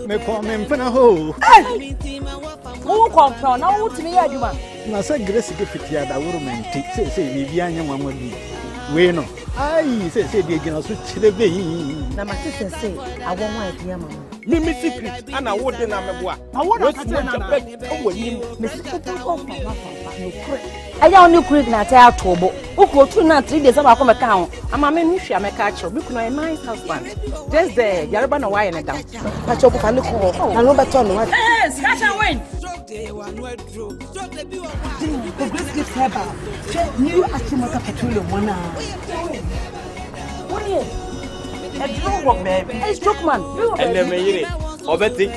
Me call me mfana ho. Who come now what me aduma? Na say Grace Girl-50 ada woro menti. Say bibi anya nwanwa bi. We no. Ai say dey gina so chire be yi. Na ma say I won one idea mama. Mimi secret ana wo de na meboa. I want to tell na wanyim. Me secret of no kure. Aya oni kure na ta atobo. Uko 2 na 3 days aba come ka ho. Ama me nhwe ameka acho. Bi kuno my husband. Just there. Yareba na why na down. I chop for look ho. Na no better no what. Yes, catch and win. The Grace gives her back. New Achimaka petroleum one. What is? A drug work baby. Hey, stroke man. And then me obeti.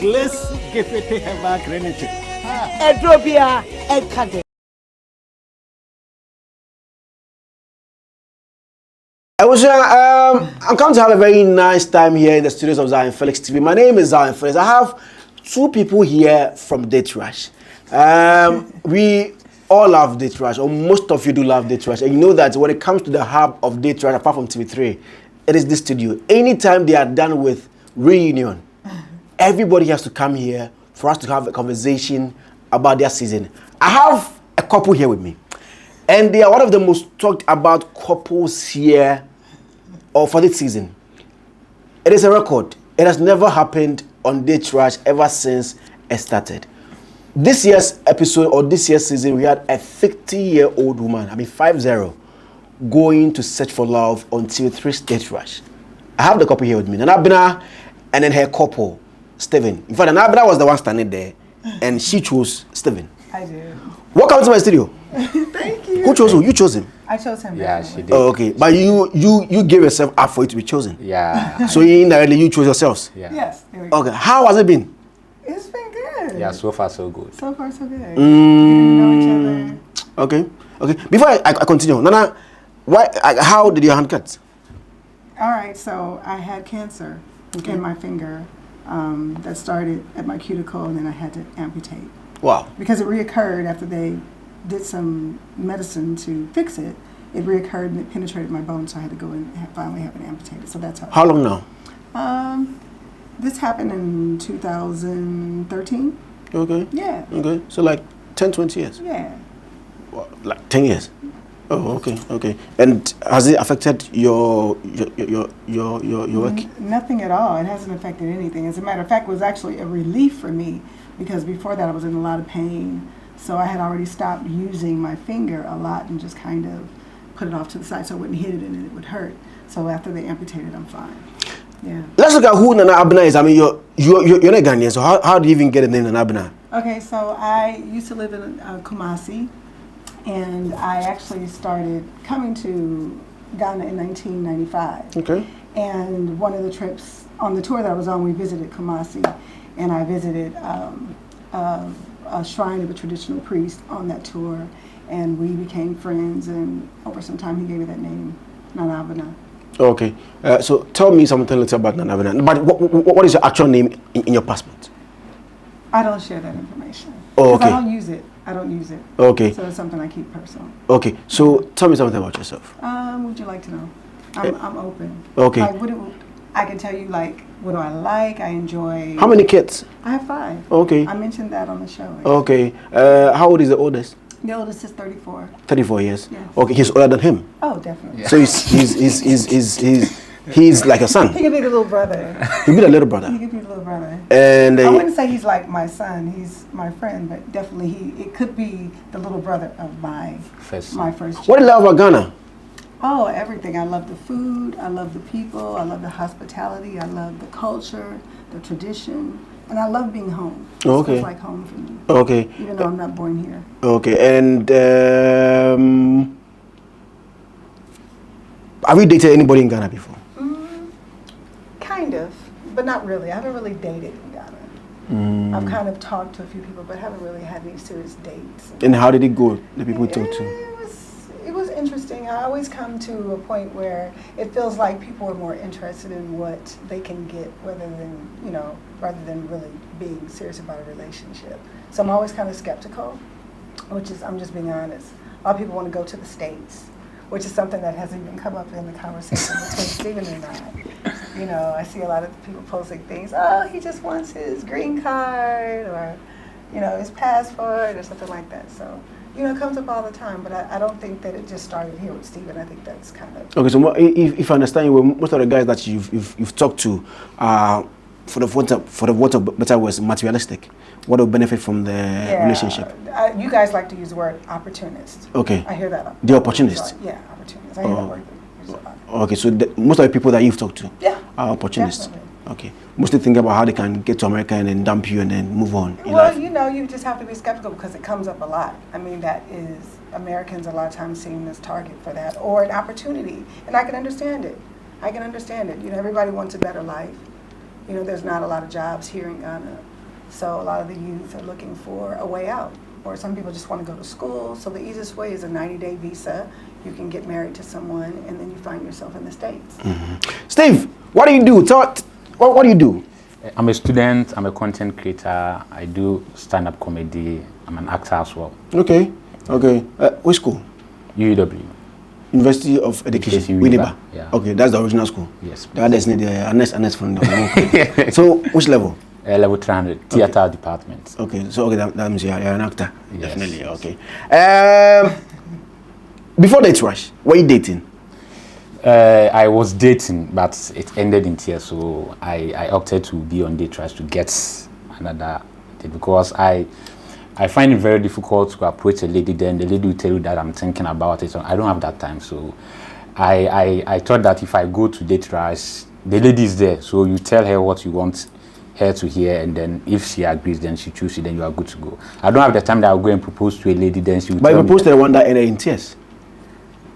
Grace Girl-50 have back rented. Edrobia Edkade. I'm coming to have a very nice time here in the studios of Zionfelix TV. My name is Zionfelix. I have 2 people here from Date Rush. We all love Date Rush, or most of you do love Date Rush. And you know that when it comes to the hub of Date Rush, apart from TV3, it is this studio. Anytime they are done with reunion, everybody has to come here for us to have a conversation about their season. I have a couple here with me. And they are one of the most talked about couples here or for this season. It is a record. It has never happened on Date Rush ever since it started. This year's episode or this year's season, we had a 50-year-old woman, 50, going to search for love on TV3's Date Rush. I have the couple here with me, Nana Abena, and then her couple, Steven. In fact, Nana Abena was the one standing there, and she chose Steven. I did. Welcome to my studio. Thank you. Who chose who? You chose him. I chose him. Yeah, she did. Oh, okay. But you gave yourself up for it to be chosen. Yeah. So indirectly you chose yourselves. Yeah. Yes. There we go. Okay. How has it been? It's been good. Yeah, so far so good. So far so good. Getting to know each other. Okay. Okay. Before I continue, Nana, how did your hand cut? All right. So I had cancer in my finger that started at my cuticle, and then I had to amputate. Wow. Because it reoccurred after they did some medicine to fix it. It reoccurred and it penetrated my bone, so I had to go and finally have it amputated. So that's how. How long now? This happened in 2013. Okay. Yeah. Okay. So like 10, 20 years? Yeah. Well, like 10 years? Oh, okay. Okay. And has it affected your work? Nothing at all. It hasn't affected anything. As a matter of fact, it was actually a relief for me because before that I was in a lot of pain. So I had already stopped using my finger a lot and just kind of put it off to the side so I wouldn't hit it and it would hurt. So after they amputated, I'm fine. Yeah. Let's look at who Nana Abena is. I mean, you're not Ghanaian, so how do you even get the name Nana Abena? Okay, so I used to live in Kumasi, and I actually started coming to Ghana in 1995. Okay. And one of the trips on the tour that I was on, we visited Kumasi, and I visited a shrine of a traditional priest on that tour, and we became friends, and over some time he gave me that name, Nana Abena. Okay. So tell me something little about Nana Abena. But what is your actual name in your passport? I don't share that information. Oh, okay. I don't use it. Okay. So it's something I keep personal. Okay. So tell me something about yourself. What would you like to know? I'm open. Okay. Like, I can tell you, like, what do I like? I enjoy. How many kids? I have 5. Okay. I mentioned that on the show. Okay. How old is the oldest? The oldest is 34. 34 years. Yes. Okay. He's older than him. Oh, definitely. Yeah. So he's like a son. He could be the little brother. He'll be the little brother. He could be the little brother. And I wouldn't say he's like my son. He's my friend, but definitely it could be the little brother of my first child. What do you love about Ghana? Oh, everything. I love the food. I love the people. I love the hospitality. I love the culture, the tradition, and I love being home. Okay. It's like home for me. Okay. Even though I'm not born here. Okay. And have you dated anybody in Ghana before? Kind of, but not really. I haven't really dated in Ghana. I've kind of talked to a few people, but haven't really had any serious dates. And how did it go? The people you talked to? It was interesting. I always come to a point where it feels like people are more interested in what they can get rather than really being serious about a relationship. So I'm always kind of skeptical, I'm just being honest. A lot of people want to go to the States which is something that hasn't even come up in the conversation between Stephen and I. You know, I see a lot of people posting things, oh, he just wants his green card or, you know, his passport or something like that. So, you know, it comes up all the time, but I don't think that it just started here with Stephen. I think that's kind of... Okay, so if I understand you, most of the guys that you've talked to, for the want of better words, materialistic. What will benefit from the relationship? You guys like to use the word opportunist. Okay. I hear that. The opportunist? Yeah, opportunist. I hear that word. Okay, so most of the people that you've talked to are opportunists. Definitely. Okay. Mostly think about how they can get to America and then dump you and then move on. Well, you know, you just have to be skeptical because it comes up a lot. I mean, that is, Americans a lot of times seen as target for that or an opportunity. And I can understand it. I can understand it. You know, everybody wants a better life. You know, there's not a lot of jobs here in Ghana. So a lot of the youth are looking for a way out. Or some people just want to go to school. So the easiest way is a 90-day visa. You can get married to someone and then you find yourself in the States. Steve, what do you do? What do you do? I'm a student, I'm a content creator, I do stand-up comedy, I'm an actor as well. Okay. Which school? UEW. University of Education, Winneba. Yeah. Okay, that's the original school. Yes. The others need the Ernest from the So, which level? Level 300, theater department. Okay, so that means you're an actor. Yes. Definitely, okay. Before Date Rush, were you dating? I was dating, but it ended in tears, so I opted to be on Date Rush to get another date because I find it very difficult to approach a lady, then the lady will tell you that I'm thinking about it, so I don't have that time. So I thought that if I go to Date Rush, the lady is there, so you tell her what you want her to hear, and then if she agrees, then she chooses, then you are good to go. I don't have the time that I'll go and propose to a lady, then she will But tell you me proposed to the one that ended in tears.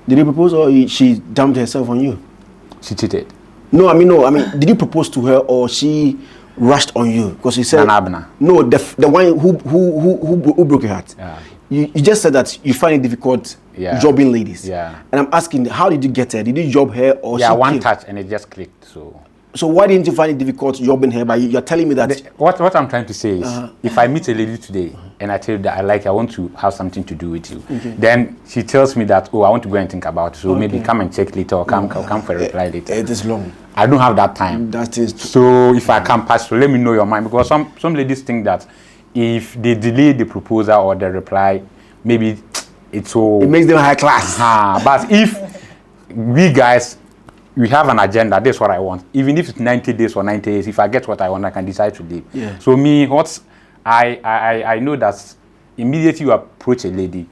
Did you propose or she dumped herself on you? she cheated. No, I mean, did you propose to her or she rushed on you? Because she said... Abner. No, the one who broke your heart. Yeah. You just said that you find it difficult jobbing ladies. Yeah. And I'm asking, how did you get her? Did you job her or Yeah, she one came? touch and it just clicked, so... So why didn't you find it difficult jobbing her? But you're telling me that... What I'm trying to say is, if I meet a lady today and I tell you that I want to have something to do with you, then she tells me that, oh, I want to go and think about it, so maybe come and check later or come for a reply later. It is long. I don't have that time. That is true. So if I can pass, so let me know your mind, because some ladies think that if they delay the proposal or the reply, maybe it's so... It makes them high class. But if we guys... we have an agenda, that's what I want. Even if it's 90 days or 90 days, if I get what I want, I can decide to leave. Yeah. So me, I know that immediately you approach a lady,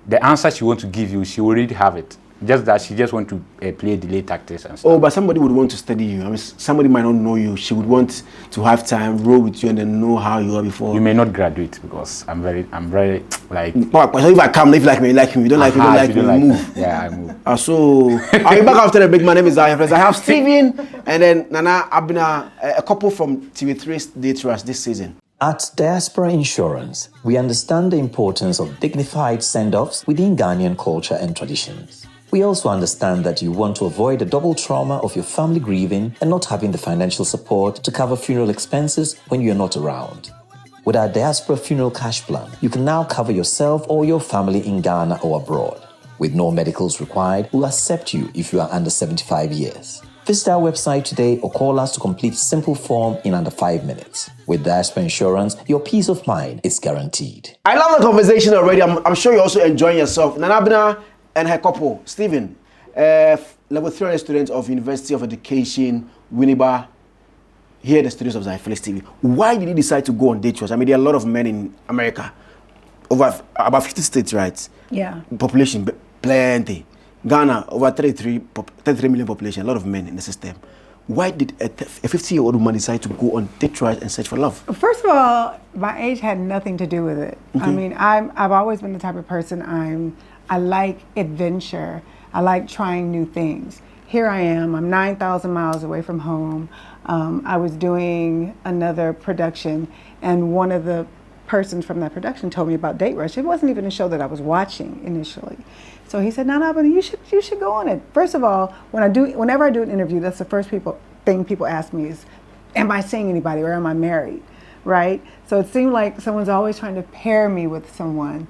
the answer she wants to give you, she already have it. Just that she just want to play delay tactics and stuff. Oh, but somebody would want to study you. I mean, somebody might not know you. She would want to have time, roll with you, and then know how you are before. You may not graduate because I'm very like... But if I come, if you like me, you like me. You don't like me, you don't like me, move. Yeah, I move. So, I'll be back after the break. My name is Zionfelix. I have Steven and then Nana Abner, a couple from TV3's Date Rush this season. At Diaspora Insurance, we understand the importance of dignified send-offs within Ghanaian culture and traditions. We also understand that you want to avoid the double trauma of your family grieving and not having the financial support to cover funeral expenses when you're not around. With our Diaspora Funeral Cash Plan, you can now cover yourself or your family in Ghana or abroad. With no medicals required, we'll accept you if you are under 75 years. Visit our website today or call us to complete a simple form in under 5 minutes. With Diaspora Insurance, your peace of mind is guaranteed. I love the conversation already. I'm sure you're also enjoying yourself. Nana Abner and her couple, Stephen, level 300 students of University of Education, Winneba, here the studios of Zionfelix TV. Why did you decide to go on Date Rush? I mean, there are a lot of men in America, over about 50 states, right? Yeah. Population, plenty. Ghana, over 33 million population, a lot of men in the system. Why did a 50-year-old woman decide to go on Date Rush and search for love? First of all, my age had nothing to do with it. Okay. I mean, I've always been the type of person I like adventure. I like trying new things. Here I am, I'm 9,000 miles away from home. I was doing another production and one of the persons from that production told me about Date Rush. It wasn't even a show that I was watching initially. So he said, no, but you should go on it. First of all, whenever I do an interview, that's the first thing people ask me is, am I seeing anybody or am I married, right? So it seemed like someone's always trying to pair me with someone.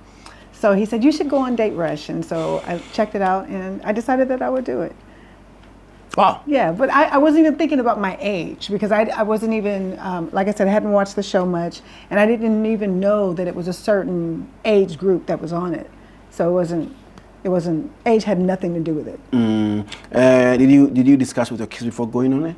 So he said, you should go on Date Rush. And so I checked it out and I decided that I would do it. Wow. Yeah, but I wasn't even thinking about my age because I wasn't even, like I said, I hadn't watched the show much and I didn't even know that it was a certain age group that was on it. So it wasn't, age had nothing to do with it. Did you discuss with your kids before going on it?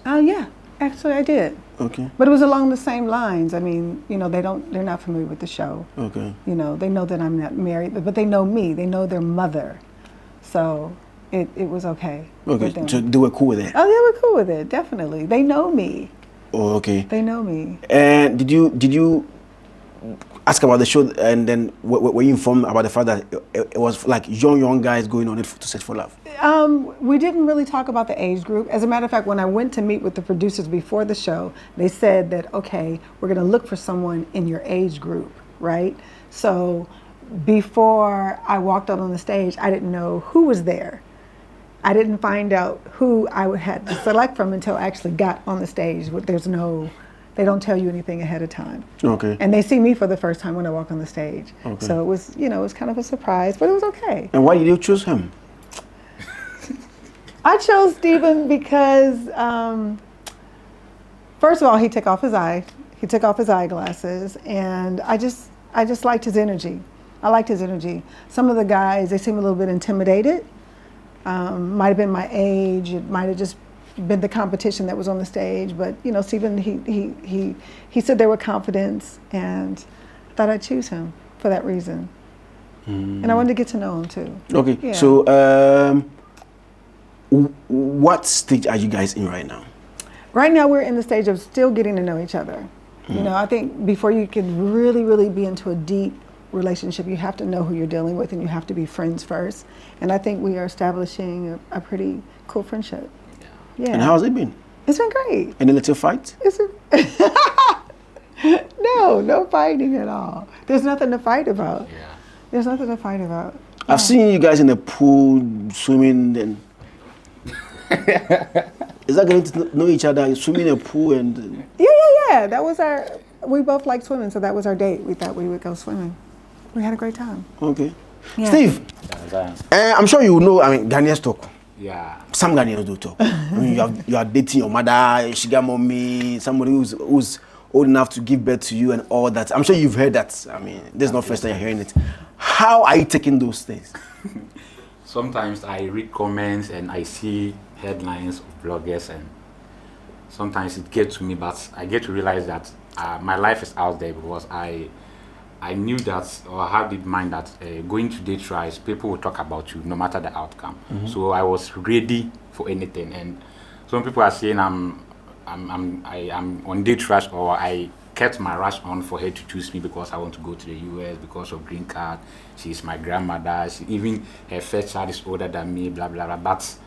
Yeah, actually I did. Okay. But it was along the same lines. I mean, you know, they're not familiar with the show. Okay. You know, they know that I'm not married, but they know me. They know their mother. So it was okay. Okay, so they were cool with it? Oh, they were cool with it, definitely. They know me. Oh, okay. They know me. And did you ask about the show and then were you informed about the fact that it was like young guys going on it to search for love? We didn't really talk about the age group. As a matter of fact, when I went to meet with the producers before the show, they said that, okay, we're going to look for someone in your age group, right? So before I walked out on the stage, I didn't know who was there. I didn't find out who I had to select from until I actually got on the stage. They don't tell you anything ahead of time. Okay. And they see me for the first time when I walk on the stage. Okay. So it was, you know, it was kind of a surprise, but it was okay. And why did you choose him? I chose Stephen because, first of all, he took off his eyeglasses, and I just liked his energy. I liked his energy. Some of the guys, they seem a little bit intimidated. Might have been my age. It might have just been the competition that was on the stage. But you know, Stephen, he said there were confidence, and I thought I'd choose him for that reason. And I wanted to get to know him too. Okay. Yeah. So, what stage are you guys in right now? Right now, we're in the stage of still getting to know each other. You know, I think before you can really be into a deep relationship, you have to know who you're dealing with, and you have to be friends first. And I think we are establishing a pretty cool friendship. Yeah. And how's it been? It's been great. Any little fight? No fighting at all. There's nothing to fight about. Yeah. There's nothing to fight about. I've seen you guys in the pool swimming. And is that getting to know each other? Swimming in a pool and. Yeah. That was we both like swimming, so that was our date. We thought we would go swimming. We had a great time. Okay. Yeah. Steve, I'm sure you know, Ghanaians talk. Yeah. Some Ghanaians do talk. You are dating your mother, sugar mommy, somebody who's old enough to give birth to you and all that. I'm sure you've heard that. This is not first time you're hearing it. How are you taking those things? Sometimes I read comments and I see headlines of bloggers, and sometimes it gets to me, but I get to realize that my life is out there because I knew that, or I had in mind that going to date trials, people will talk about you no matter the outcome. So I was ready for anything. And some people are saying I'm on date rush, or I kept my rush on for her to choose me because I want to go to the US because of green card. She's my grandmother. Even her first child is older than me. Blah blah blah. But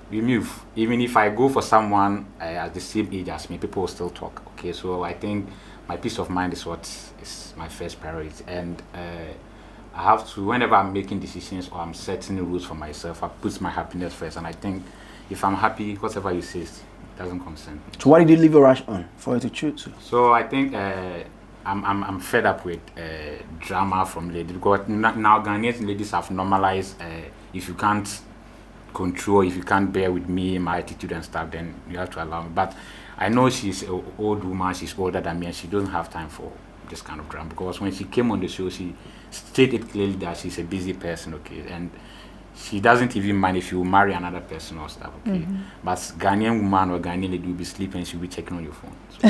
we move. Even if I go for someone at the same age as me, people will still talk. Okay, so I think my peace of mind is what is my first priority, and I have to, whenever I'm making decisions or I'm setting rules for myself, I put my happiness first. And I think if I'm happy, whatever you say doesn't concern me. So why did you leave a rush on for you to choose? So I think I'm fed up with drama from ladies, because now Ghanaian ladies have normalized if you can't control, if you can't bear with me, my attitude and stuff, then you have to allow me. But I know she's an old woman, she's older than me, and she doesn't have time for this kind of drama, because when she came on the show, she stated clearly that she's a busy person, okay, and she doesn't even mind if you marry another person or stuff, okay. But Ghanaian woman or Ghanaian lady will be sleeping and she'll be checking on your phone. So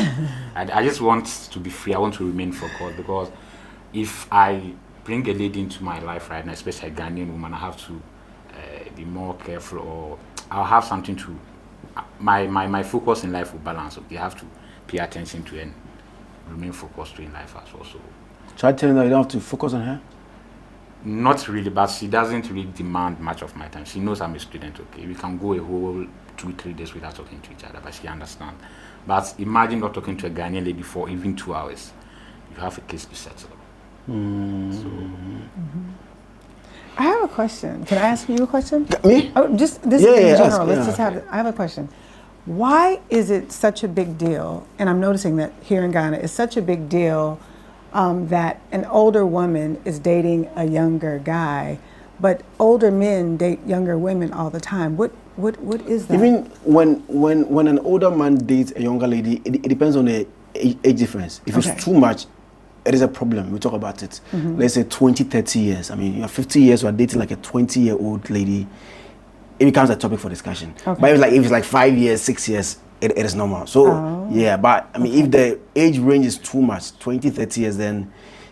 I just want to be free. I want to remain focused, because if I bring a lady into my life right now, especially a Ghanaian woman, I have to be more careful, or I'll have something to. My focus in life will balance. Okay, I have to pay attention to and remain focused in life as well. So Try telling her you don't have to focus on her? Not really, but she doesn't really demand much of my time. She knows I'm a student, okay. We can go a whole 2-3 days without talking to each other, but she understands. But imagine not talking to a Ghanaian lady for even 2 hours. You have a case to settle. I have a question. Can I ask you a question? Me? Oh, just this is in general. Ask, I have a question. Why is it such a big deal? And I'm noticing that here in Ghana, it's such a big deal that an older woman is dating a younger guy, but older men date younger women all the time. What is that? Even when an older man dates a younger lady, it depends on the age difference. If it's too much, it is a problem. We talk about it. Let's say 20, 30 years. I mean, you're 50 years, you are dating like a 20-year-old lady. It becomes a topic for discussion. But if it's like 5 years, 6 years, it is normal. So yeah, but I mean, if the age range is too much, 20, 30 years, then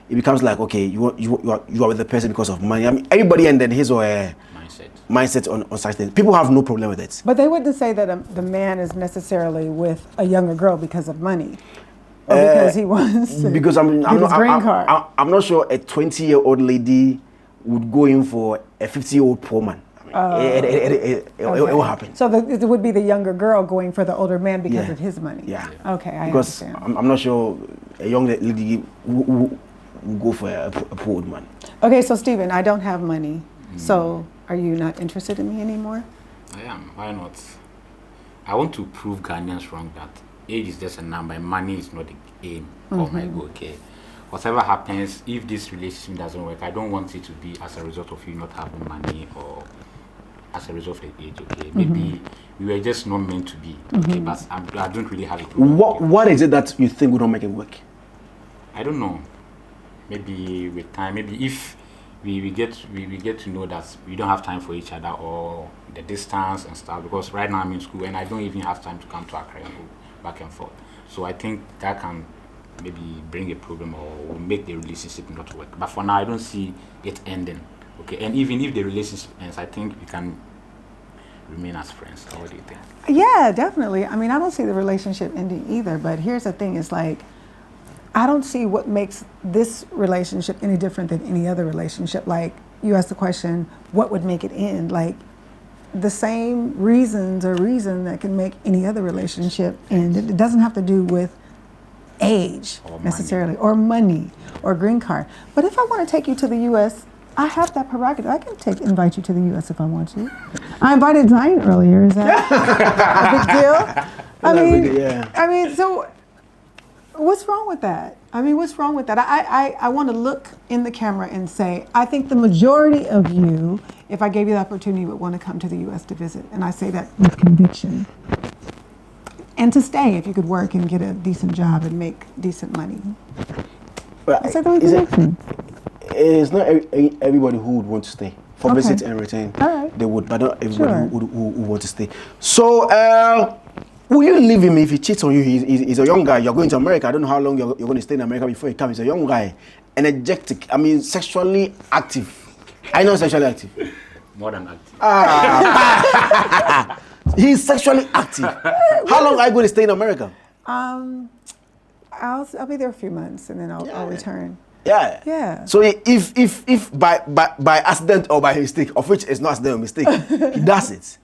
it becomes like, okay, you are with the person because of money. I mean, everybody and then his or her mindset on such things. People have no problem with it. But they wouldn't say that the man is necessarily with a younger girl because of money. Or because he wants to because I'm green card. I'm not sure a 20-year-old lady would go in for a 50-year-old poor man. It will happen. So it would be the younger girl going for the older man because of his money. Yeah. Okay, I because understand. I'm not sure a young lady will go for a poor old man. Okay, so Stephen, I don't have money. So are you not interested in me anymore? I am. Why not? I want to prove Ghanaians wrong that age is just a number. Money is not the aim of my goal. Okay. Whatever happens, if this relationship doesn't work, I don't want it to be as a result of you not having money or as a result of age. Okay. Maybe we were just not meant to be. Okay. But I don't really have a problem. What is it that you think would not make it work? I don't know. Maybe with time. Maybe if we get to know that we don't have time for each other or the distance and stuff, because right now I'm in school and I don't even have time to come to Accra and go back and forth. So I think that can maybe bring a problem or will make the relationship not work. But for now, I don't see it ending. Okay, and even if the relationship ends, I think we can remain as friends. What do you think? Yeah, definitely. I mean, I don't see the relationship ending either. But here's the thing: is like, I don't see what makes this relationship any different than any other relationship. Like, you asked the question, what would make it end? Like, the same reasons or reason that can make any other relationship end. It doesn't have to do with age necessarily, or money, or green card. But if I want to take you to the U.S., I have that prerogative. I can invite you to the U.S. if I want to. I invited Zion earlier. Is that a big deal? I mean, so what's wrong with that? I mean, what's wrong with that? I want to look in the camera and say, I think the majority of you, if I gave you the opportunity, would want to come to the U.S. to visit. And I say that with conviction. And to stay if you could work and get a decent job and make decent money. But I said that with conviction. It's not everybody who would want to stay for visit and return. All right. They would, but not everybody who want to stay. So, will you leave him if he cheats on you? He's a young guy. You're going to America. I don't know how long you're going to stay in America before he comes. He's a young guy, energetic. I mean, sexually active. I know sexually active. More than active. He's sexually active. How long are you going to stay in America? I'll be there a few months and then I'll return. Yeah. So if by accident or by mistake, of which is not accident or mistake, he does it.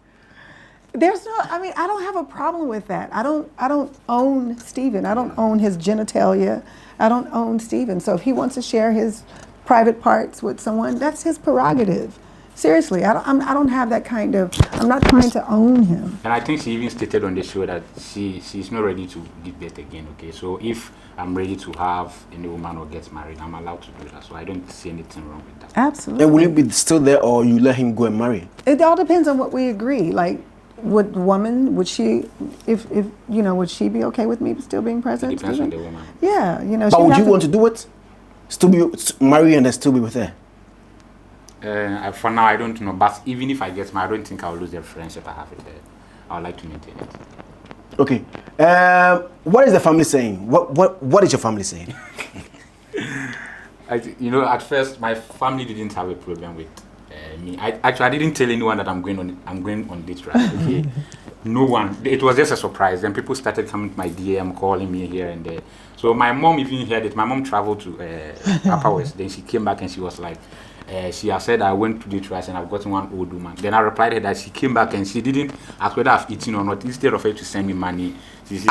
There's no. I mean, I don't have a problem with that. I don't own Stephen. I don't own his genitalia. I don't own Stephen. So if he wants to share his private parts with someone, that's his prerogative. Seriously, I don't have that kind of. I'm not trying to own him. And I think she even stated on the show that she's not ready to give birth again. Okay, so if I'm ready to have a new woman or get married, I'm allowed to do that. So I don't see anything wrong with that. Absolutely. And will you be still there, or you let him go and marry? It all depends on what we agree. Like, would she, if would she be okay with me still being president? It depends on the woman. Yeah, But would you want to do it? Still be marry and then still be with her? For now, I don't know. But even if I get married, I don't think I'll lose the friendship I have with her. I would like to maintain it. Okay. What is the family saying? What is your family saying? At first, my family didn't have a problem with me. I didn't tell anyone that I'm going on this right? Okay. No one. It was just a surprise. Then people started coming to my DM, calling me here and there. So my mom even heard it. My mom traveled to Upper West. Then she came back and she was like, she has said I went to Detroit and I've gotten one old woman. Then I replied her that she came back and she didn't ask whether I've eaten or not. Instead of her to send me money, she said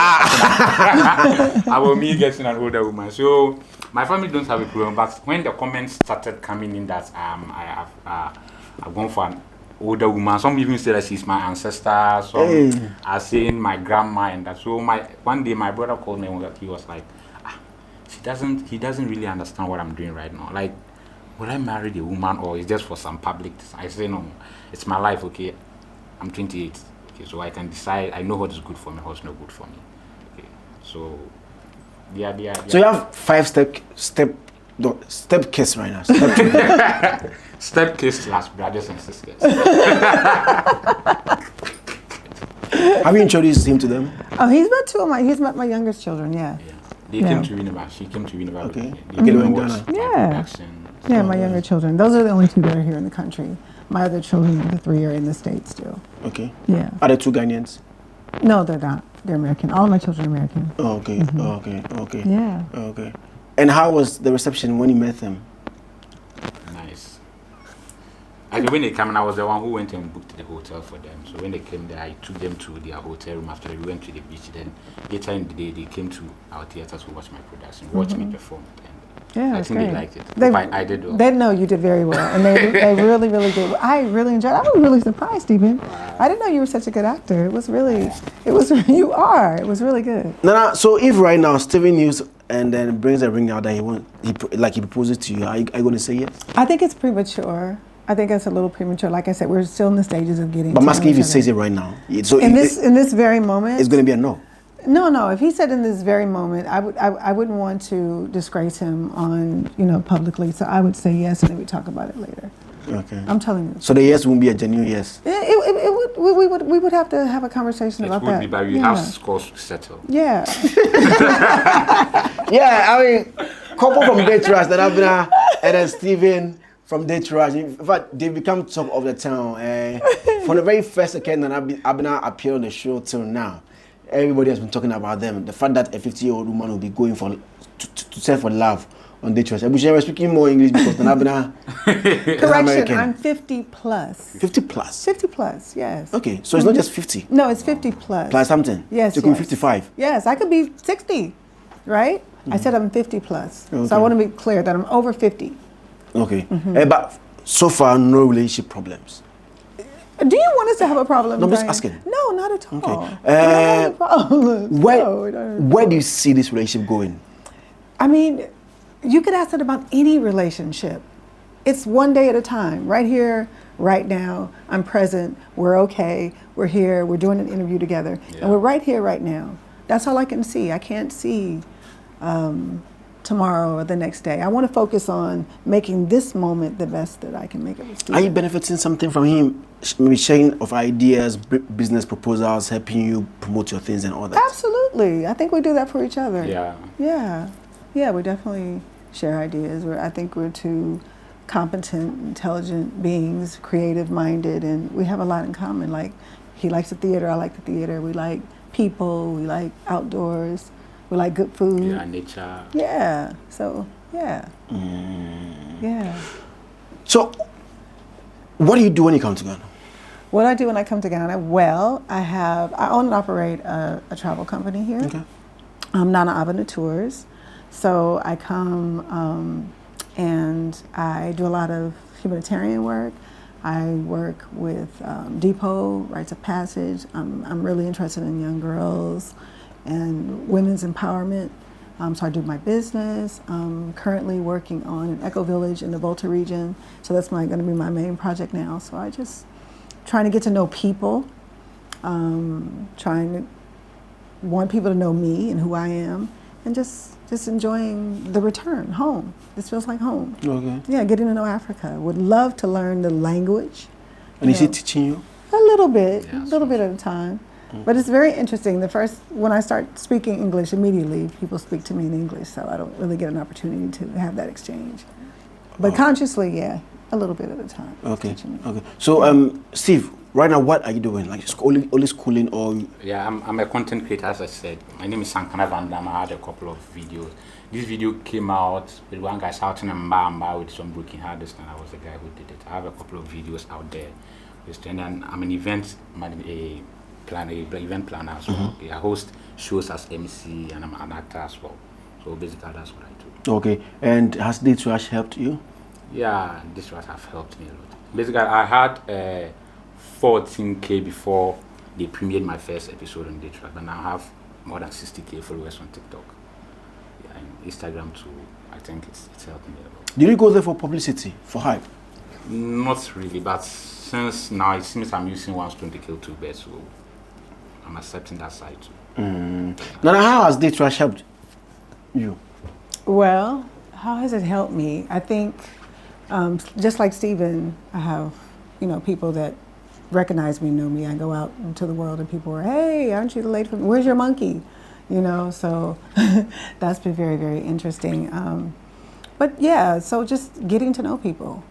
about me getting an older woman. So my family don't have a problem. But when the comments started coming in that I've gone for an older woman, some even say that she's my ancestor. Some are saying my grandma and that. So one day my brother called me and he was like, he doesn't really understand what I'm doing right now. Like, will I marry the woman or it's just for some public? I say no, it's my life. Okay, I'm 28. Okay, so I can decide. I know what is good for me, what's not good for me. Okay, so yeah. So you have 5 step kiss right now. Step kiss last brothers and sisters. Have you introduced him to them? Oh, he's met my youngest children, yeah. They came to Universe. She came to Universe. Okay. They came and watched my Yeah. production. Yeah, my younger children. Those are the only 2 that are here in the country. My other children, the 3 are in the States still. Okay. Yeah. Are there 2 Ghanaians? No, they're not. They're American. All of my children are American. Oh, okay. Okay. Yeah. Okay. And how was the reception when you met them? Nice. Actually, when they came, I was the one who went and booked the hotel for them. So when they came there, I took them to their hotel room after we went to the beach. Then later in the day, they came to our theater to watch my production, watch me perform. Yeah, I it's think great. they liked it. They, I did well. They know you did very well, and they really, really did. I really enjoyed it. I was really surprised, Stephen. I didn't know you were such a good actor. It was you are. It was really good. No. So if right now Steven News and then brings a ring out that he proposes to you, are you going to say yes? I think it's premature. I think it's a little premature. Like I said, we're still in the stages of getting. But I'm asking if he each other. says it right now. So in this very moment, it's going to be a no. No. If he said in this very moment, I wouldn't want to disgrace him on publicly. So I would say yes, and then we talk about it later. Okay. I'm telling you. So the yes won't be a genuine yes. We would have to have a conversation about that. It would be, but we have scores to settle. Yeah. Yeah, I mean, couple from Detroit that Abner and then Steven from Detroit. In fact, they become top of the town. From the very first second that Abner appeared on the show till now, everybody has been talking about them. The fact that a 50-year-old woman will be going to sell for love on Detroit. I wish I was speaking more English because Abner is Correction, American. I'm 50 plus. 50 plus? 50 plus, yes. Okay, so it's not just 50. No, it's 50 plus. Plus something? Yes. So it could be 55. Yes, I could be 60, right? I said I'm 50 plus. Okay. So I want to be clear that I'm over 50. Okay. But so far, no relationship problems. Do you want us to have a problem? No, I'm just Brian? asking. No, not at all. Okay. We don't have any problems. Where do you see this relationship going? I mean, you could ask it about any relationship. It's one day at a time. Right here, right now, I'm present, we're okay, we're here, we're doing an interview together, and we're right here, right now. That's all I can see. I can't see tomorrow or the next day. I want to focus on making this moment the best that I can make it. Are you benefiting something from him? Maybe sharing of ideas, business proposals, helping you promote your things and all that? Absolutely. I think we do that for each other. Yeah. Yeah, we definitely share ideas. I think we're two competent, intelligent beings, creative-minded, and we have a lot in common. Like, he likes the theater, I like the theater. We like people, we like outdoors, we like good food. Yeah, nature. Yeah, so, yeah. Yeah. So, what do you do when you come to Ghana? What I do when I come to Ghana? Well, I own and operate a travel company here. Okay. Nana Avenue Tours. So I come and I do a lot of humanitarian work. I work with Depot, Rites of Passage. I'm really interested in young girls and women's empowerment. So I do my business. I'm currently working on an eco village in the Volta region. So that's going to be my main project now. So I just trying to get to know people, trying to want people to know me and who I am, and just enjoying the return home. This feels like home. Okay. Yeah, getting to know Africa. Would love to learn the language. And is he teaching you? A little bit, Yeah, a little bit at a time. But it's very interesting. When I start speaking English, immediately people speak to me in English, so I don't really get an opportunity to have that exchange. But consciously, yeah, a little bit at a time. Okay. Teaching me. Okay. So, Steve, right now, what are you doing? Like, only schooling or? Yeah, I'm a content creator, as I said. My name is Sankana Van Damme. I had a couple of videos. This video came out with one guy shouting Mbamba with some broken hardest, and I was the guy who did it. I have a couple of videos out there. And then I'm an event planner as well. I host shows as MC, and I'm an actor as well. So basically, that's what I do. Okay. And has Day Trash helped you? Yeah, this was have helped me a lot. Basically, I had 14K before they premiered my first episode on Day Trash, but now I have more than 60K followers on TikTok. Yeah, and Instagram too. I think it's helping me a lot. Did you go there for publicity, for hype? Not really, but since now it seems I'm using one stone to kill two birds, so I'm accepting that side too. Now, how has Date Trash helped you? Well, how has it helped me? I think, just like Stephen, I have, people that recognize me, know me. I go out into the world and people are, hey, aren't you the lady from, where's your monkey? So that's been very, very interesting. But yeah, so just getting to know people.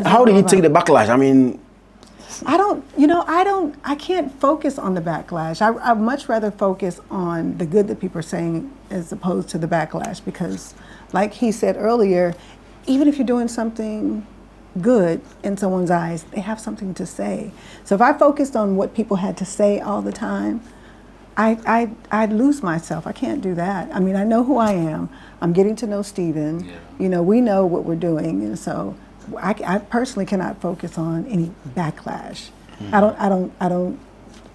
How did you take the backlash? I mean, I can't focus on the backlash. I'd much rather focus on the good that people are saying as opposed to the backlash, because like he said earlier, even if you're doing something good in someone's eyes, they have something to say. So if I focused on what people had to say all the time, I'd lose myself. I can't do that. I mean, I know who I am. I'm getting to know Stephen. Yeah. We know what we're doing, and so I personally cannot focus on any backlash. I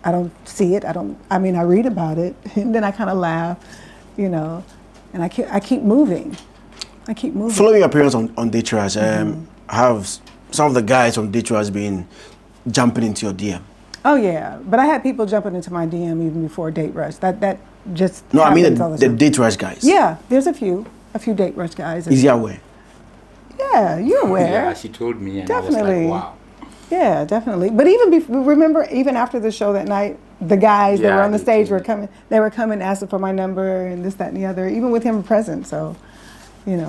don't see it. I read about it and then I kind of laugh, and I keep moving. Following your appearance on Date Trash, have some of the guys on Date Trash been jumping into your DM? Oh yeah, but I had people jumping into my DM even before Date Rush. That just no. I mean all the Date Rush guys. Yeah, there's a few Date Rush guys. Is he aware? Yeah, you're aware. Yeah, she told me, and definitely. I was like, wow. Yeah, definitely. But remember, even after the show that night, the guys that were on the stage were coming. They were coming asking for my number and this, that, and the other. Even with him present, so it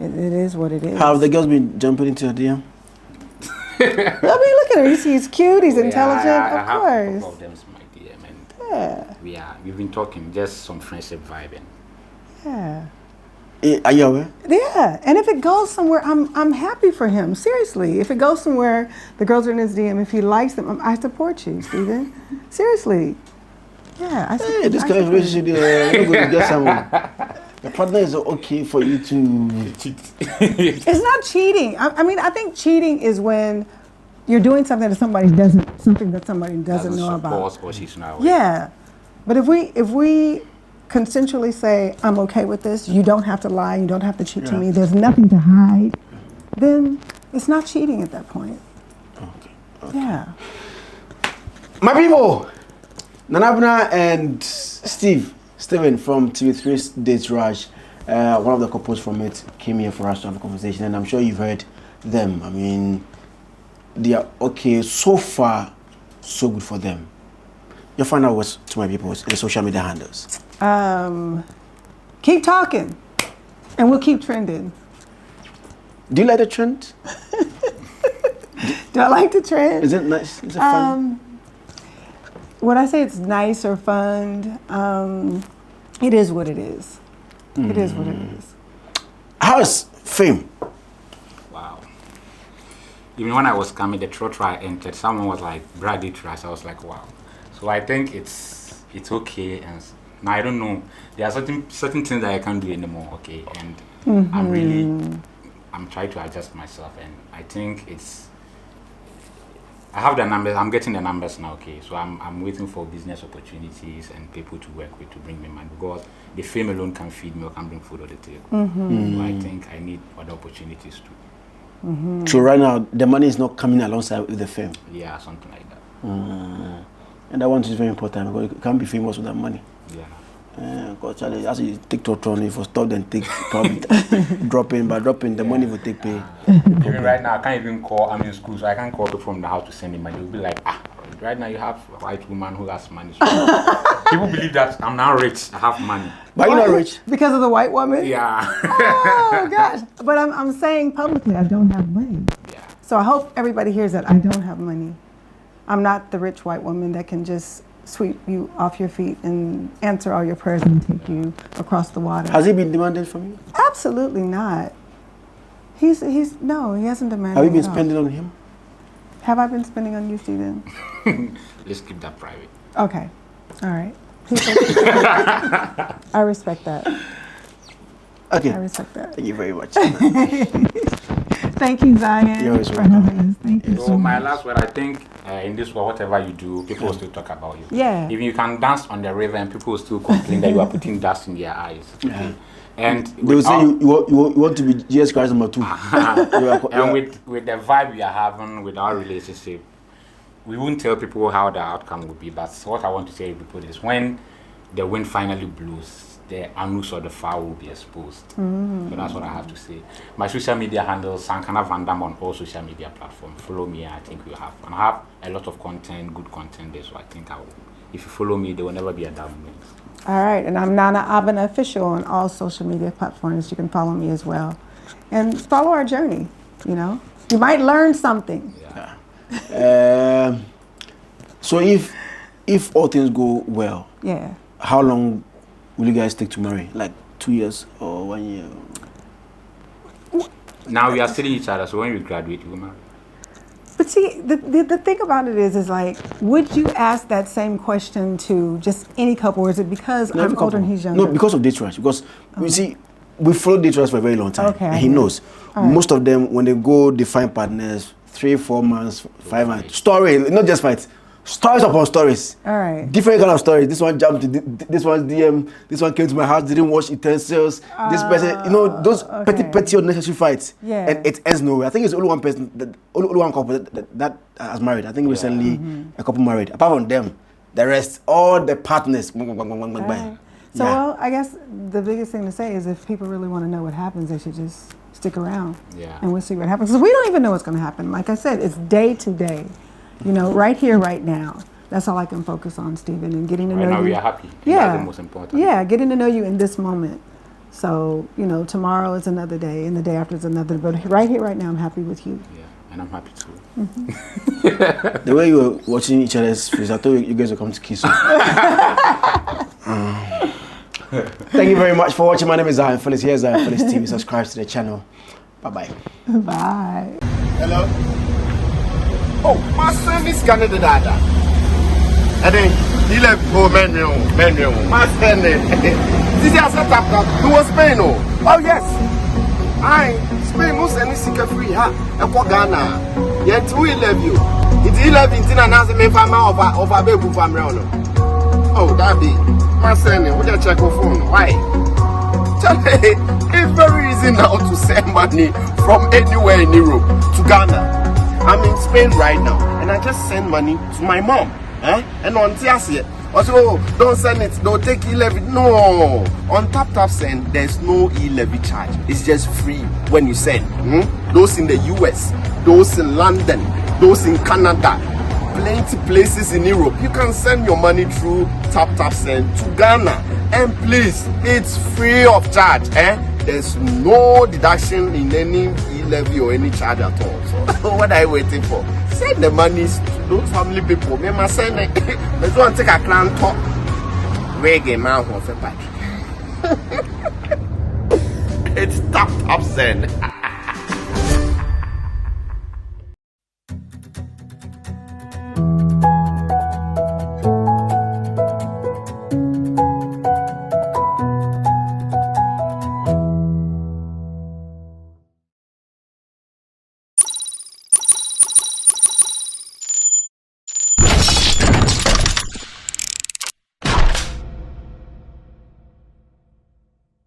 is what it is. How have the girls been jumping into your DM? I mean, look at him. He's cute. He's intelligent. I have course. a couple of them in my DM, and we've been talking, just some friendship vibing. Yeah. Are you aware? Yeah, and if it goes somewhere, I'm happy for him. Seriously, if it goes somewhere, the girls are in his DM. If he likes them, I support you, Stephen. Seriously. Yeah, I support. Hey, this kind of relationship, you're going to get someone. The partner is okay for you to cheat. It's not cheating. I think cheating is when you're doing something that somebody doesn't know about. Or she's not. Yeah, but if we consensually say, I'm okay with this, you don't have to lie, you don't have to cheat to me, there's nothing to hide, then it's not cheating at that point. Okay. Yeah. My people, Nanabna and Stephen from TV3's Date Rush, one of the couples from it came here for us to have a conversation, and I'm sure you've heard them. I mean, they are okay. So far, so good for them. Your final words to my people in the social media handles. Keep talking, and we'll keep trending. Do you like the trend? Do I like the trend? Is it nice? Is it fun? When I say it's nice or fun, it is what it is. It is what it is. How is fame? Wow. Even when I was coming, the trot I entered, someone was like, Brady Trash. I was like, wow. So I think it's okay. And now I don't know. There are certain things that I can't do anymore, okay? And I'm trying to adjust myself. And I think I have the numbers. I'm getting the numbers now, okay? So I'm waiting for business opportunities and people to work with to bring me money, because the fame alone can feed me or can bring food on the table. So I think I need other opportunities too. So right now, the money is not coming alongside with the fame? Yeah, something like that. And that one is very important, because you can't be famous without money. Yeah. Because Charlie, as you take Totron, if you stop, then take probably dropping the money will take pay. Even right now, I can't even call. I'm in school, so I can't call people from the house to send me money. They'll be like, right now you have a white woman who has money. So people believe that I'm now rich. I have money. But you're not rich. Because of the white woman? Yeah. Oh, gosh. But I'm saying publicly, I don't have money. Yeah. So I hope everybody hears that I don't have money. I'm not the rich white woman that can just sweep you off your feet and answer all your prayers and take you across the water. Has he been demanding from you? Absolutely not. No, he hasn't demanded. Have you been spending on him? Have I been spending on you, Stephen? Let's keep that private. Okay. All right. I respect that. Okay. I respect that. Thank you very much. Thank you, Zion. You're always for welcome. having us. Thank you So so my much. last word, I think in this world, whatever you do, people will still talk about you. Yeah. Even you can dance on the river and people will still complain that you are putting dust in their eyes. Okay? And they will say you want to be Jesus Christ number 2. And with the vibe we are having with our relationship, we won't tell people how the outcome will be. But what I want to say to people is when the wind finally blows, the anus or the fowl will be exposed. So that's what I have to say. My social media handles Sankana Van Dam on all social media platforms. Follow me, I think we have. And I have a lot of content, good content there, so I think if you follow me, there will never be a down moment. All right, and I'm Nana Abena Official on all social media platforms. You can follow me as well. And follow our journey, you know. You might learn something. Yeah. So if all things go well, yeah, how long will you guys take to marry? Like 2 years or 1 year? Now we are studying each other, so when we graduate, we will marry. But see, the thing about it is like, would you ask that same question to just any couple, or is it because I'm older and he's younger? No, because of date rash. Because you see, we followed date rash for a very long time. Okay, and he knows. Most of them, when they go, they find partners 3, 4 months, 5 months. Story, not just fights. Stories upon stories. All right. Different kind of stories. This one jumped to this one's DM. This one came to my house, didn't wash utensils. This person, you know, those petty unnecessary fights. Yeah. And it ends nowhere. I think it's only one person, only one couple that has married. I think recently a couple married. Apart from them, the rest, all the partners. Right. So, well, I guess the biggest thing to say is if people really want to know what happens, they should just stick around. Yeah. And we'll see what happens. Because we don't even know what's going to happen. Like I said, it's day to day. You know, right here, right now. That's all I can focus on, Stephen, and getting to know you. Right now we are happy. Yeah. That's the most important. Yeah, getting to know you in this moment. So, you know, tomorrow is another day, and the day after is another. But right here, right now, I'm happy with you. Yeah, and I'm happy too. The way you were watching each other's face, I thought you guys would come to kiss. Thank you very much for watching. My name is Zionfelix. Here's Zionfelix TV. Subscribe to the channel. Bye-bye. Bye. Hello? Oh, my son is Canada dada. And then he left for menu. My son, this is a setup that was Spain. Oh, yes. Spain most any secret free, huh? And for Ghana. Yet we love you. It's 11 and as a man of a baby from Rano. Oh, that be my son. We just check your phone. Why? It's very easy now to send money from anywhere in Europe to Ghana. I'm in Spain right now, and I just send money to my mom. And on Tiasia, also don't send it, don't take e-levy. No, on tap send, there's no e-levy charge. It's just free when you send. Those in the US, those in London, those in Canada, plenty places in Europe. You can send your money through tap send to Ghana, and please, it's free of charge. There's no deduction in any e-levy or any charge at all. So what are you waiting for? Send the money to those family people. Me must send it. Let's go and take a clan talk. Reggae man for a It's tap send.